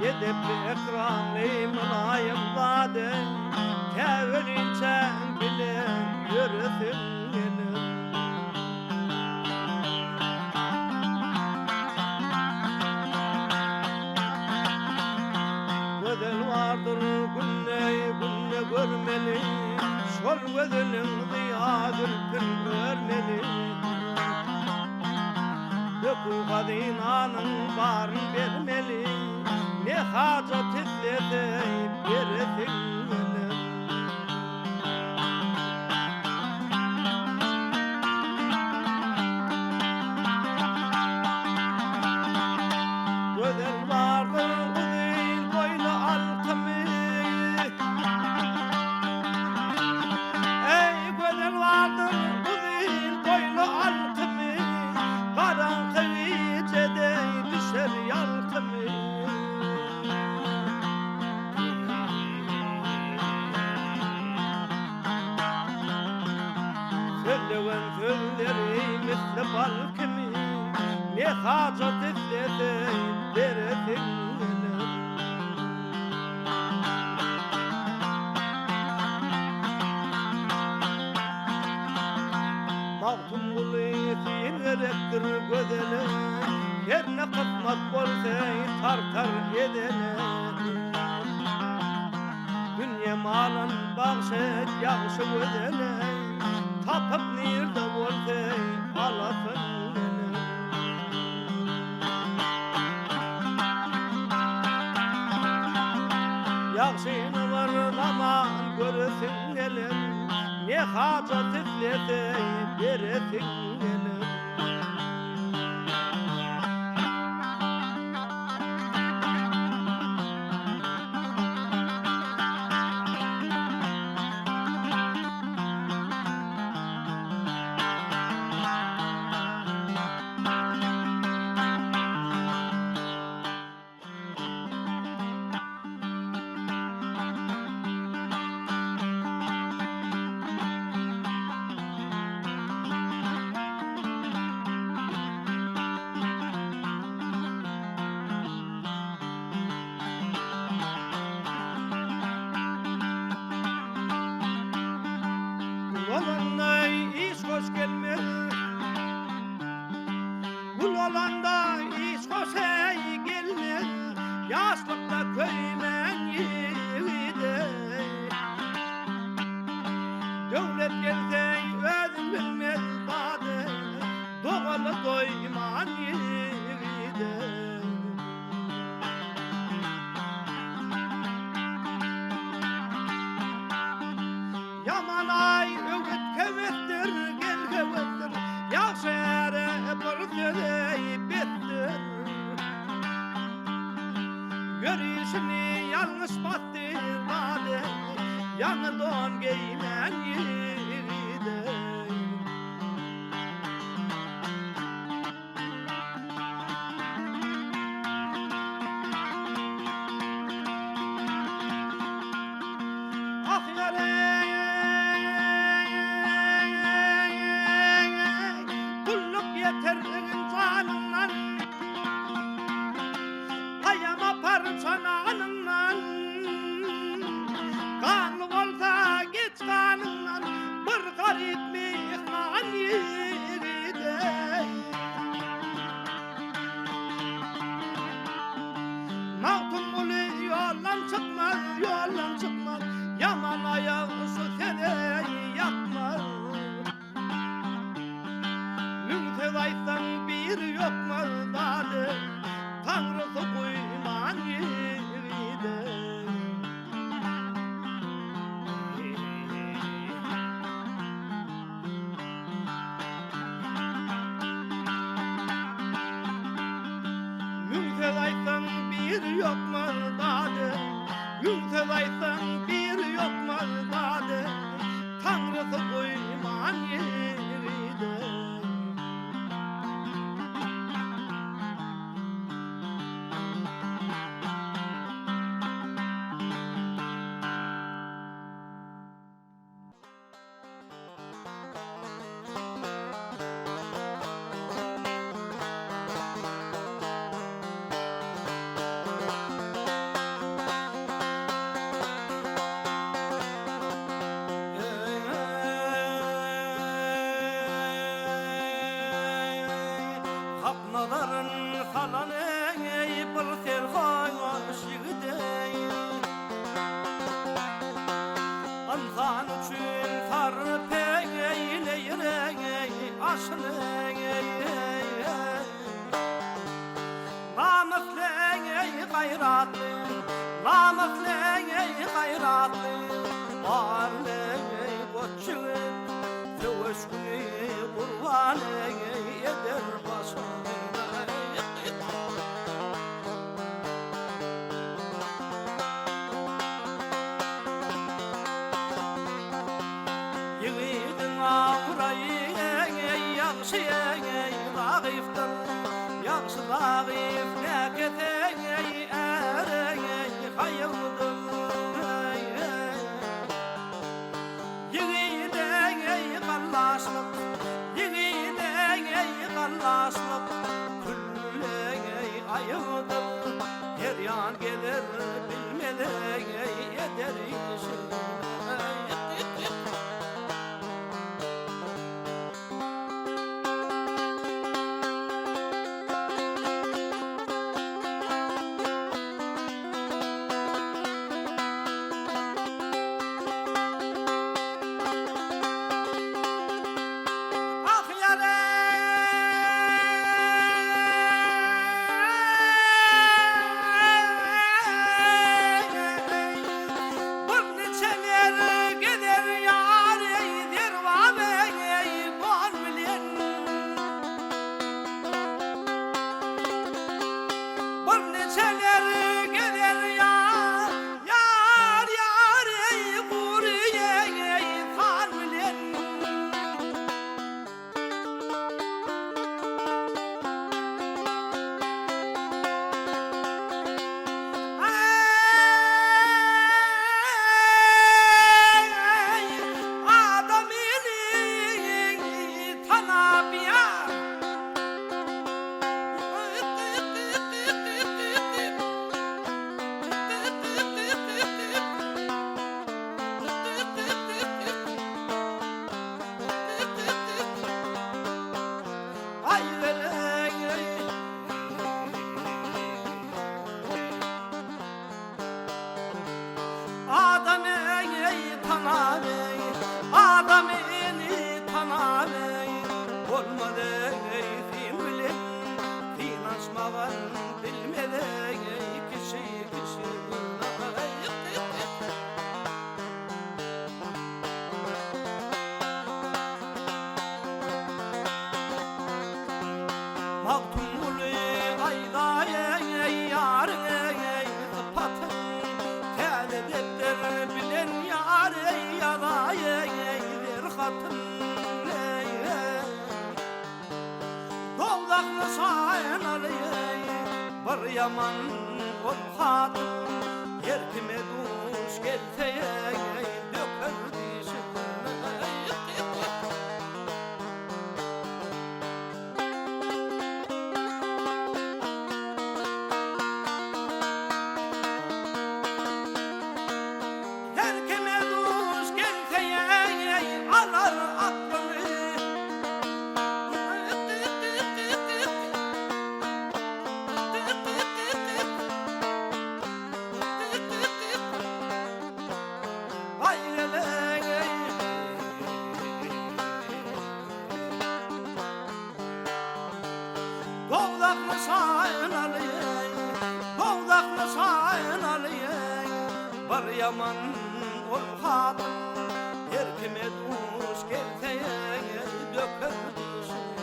edip ekranlı mınayım zade Tevelince bile yürüsün gelir Gödel vardır günne görmeli Şol gödelin ziyadır gün görmeli Dökü kadinanın barın vermeli Ne hacet etlete veresin gelir Gödel vardır kudin boylu altımı Ey gödel vardır kudin boylu altımı Karanlık gecede düşer yalkımı Söyleven sözleri misli balkımı Ne hacet etlete veresin gelir Mağtum kulu erektir gödene Yerine kısmet bolsa tartar edene Dünya malın bağışet yağışı gödene Tapıp nirde bolsa alasın gene Yağışını var zaman görürsün gelin Ne hacet etlete veresin gelir Olanday iş hoş gelmez Kul olanda iş hoş gelmez Yaşlıkta köymen yide Devlet gelse özün bilmez bade Doğalı doyman yide Yaman ay ögüt kevettir gel kevettir Yaşere bırgıdey bittir Görüşünü yanlış battı bade Yanı don giymen yide Ah yare insanından Ayama parçalanından Kanlı olsa geç kanından Bir garip mihman yerde Mağtum ulu yollan çıkmaz Yaman ayağı seni yakmaz Mümtezaysan bir yok mu dade Tanrısı kuyman yerde Mümtezaysan bir yok mu dade Mümtezaysan bir yok mu dade Tanrısı kuyman yerde gayratlı Namıklı gayratlı Varlı koçun Tövüşkünü kurbanı eder başını Yiğidin avrayı Yakşıya Dağıftan Yakşı dağıf Nekete Ere Hayırdır Yiğide kallaşlık Yiğide kallaşlık Külle ayıdır Her yan gelir bilmeli Eder işin Yaman ol hatun Yerkime duş gelteye döker dişine Yerkime duş gelteye alar aklını Var yaman ol hatun Yerkime duş gelteye döker dişine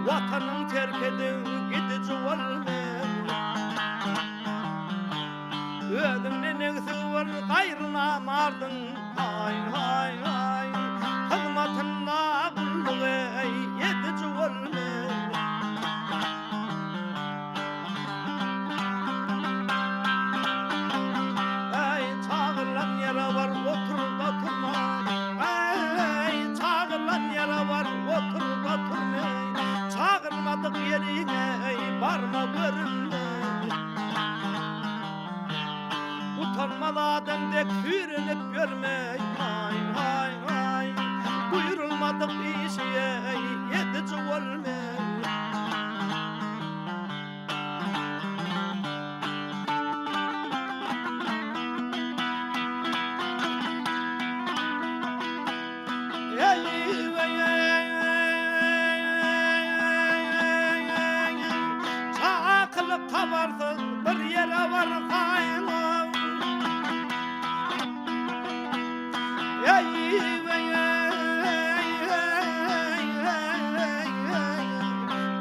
Vatanın terk edin gidici olmen Ödümden neyse var gayrına mardın Hay hay hay Hızmatınla kulluğu yedici olmen varmadık yerine varma görünme. Utanmalı adam de kürenip görme. Hay hay hay, buyurulmadık işe yedici olma. Çakılıp tabarsın bir yere var kaynım.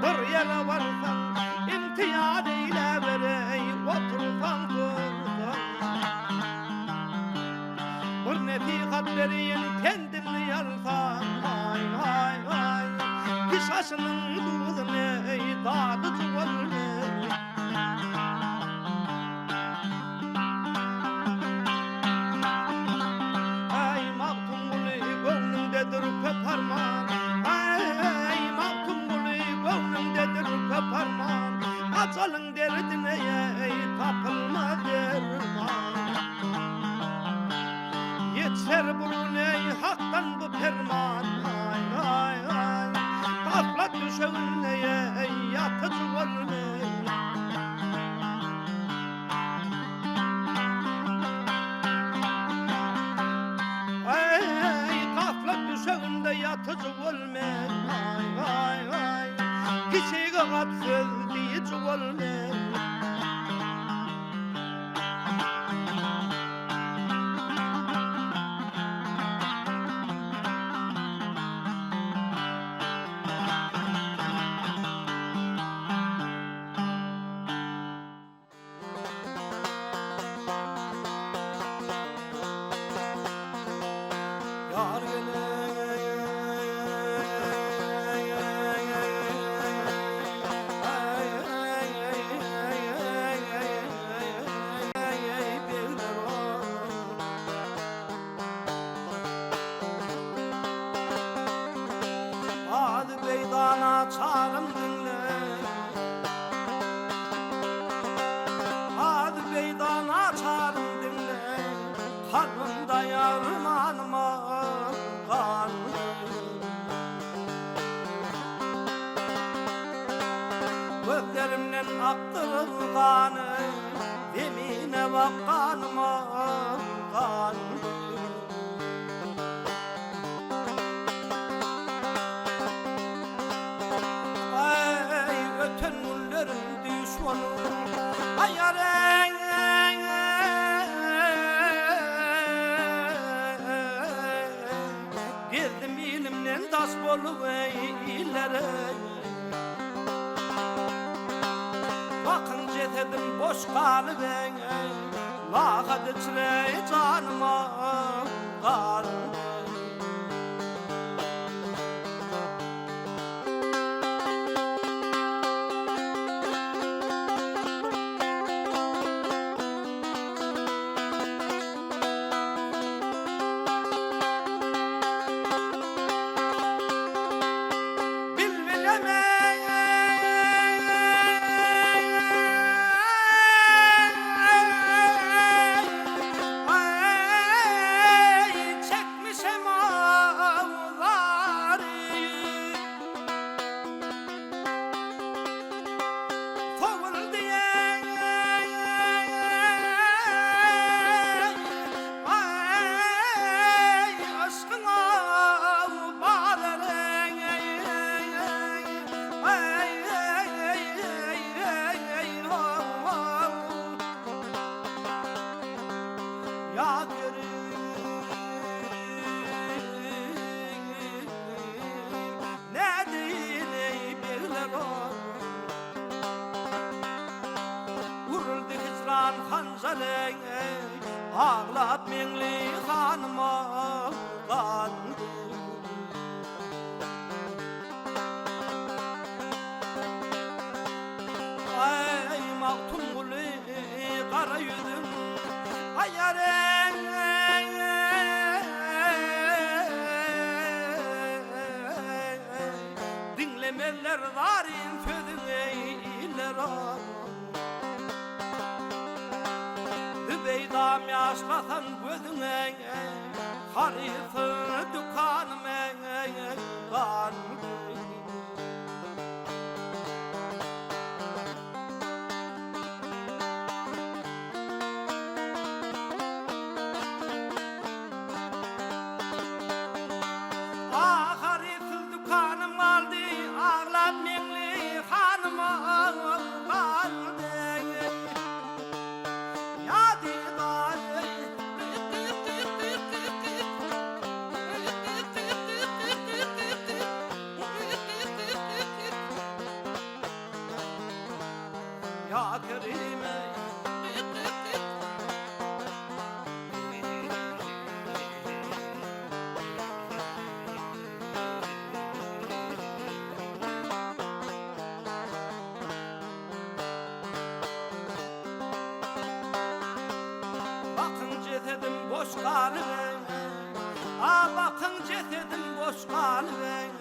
Bir yere varsan imtihan eyle verey, otursan dursan. Bir nefîkat vereyim kendini yarsan. Hay hay hay, kişaşının dudunu dadı çuvalını. Ay maktum gülü gönlümdedir köparman. Ay maktum gülü gönlümdedir köparman. Acalın derdine tapılma derman. Yetser bulun ey haktan bu ferman. Hay hay hay, gaflet düşeğine yatıcı olma. Ay gaflet düşeğinde yatıcı olma. Hay hay hay, kişiye kat söz diyici olma. Yar hadi beydana çağrım dinle. Hadi beydana çağrım dinle. Kalbimde yarım anıma kan. Gözlerimden aktırır kanı, demine bak kanıma kan. Ay öten güllerin düşmanı, ay yarın. Girdim ilimden taş bolu illere. Bakın cesedim boş kalı ben, lakat içre canıma kan. Hanzaleng ağlat minli hanıma kandı. Ay maktum gülü kara yüzüm ay yarın. Dinlemeler varin söz başlatan gözüne harifı dükkanıma kan. Ah harifı dükkanım aldı ağlat minli hanıma kaldı. Ya didar ya kerime bakın cesedim boş kalıver, bakın cesedim boş kalıver.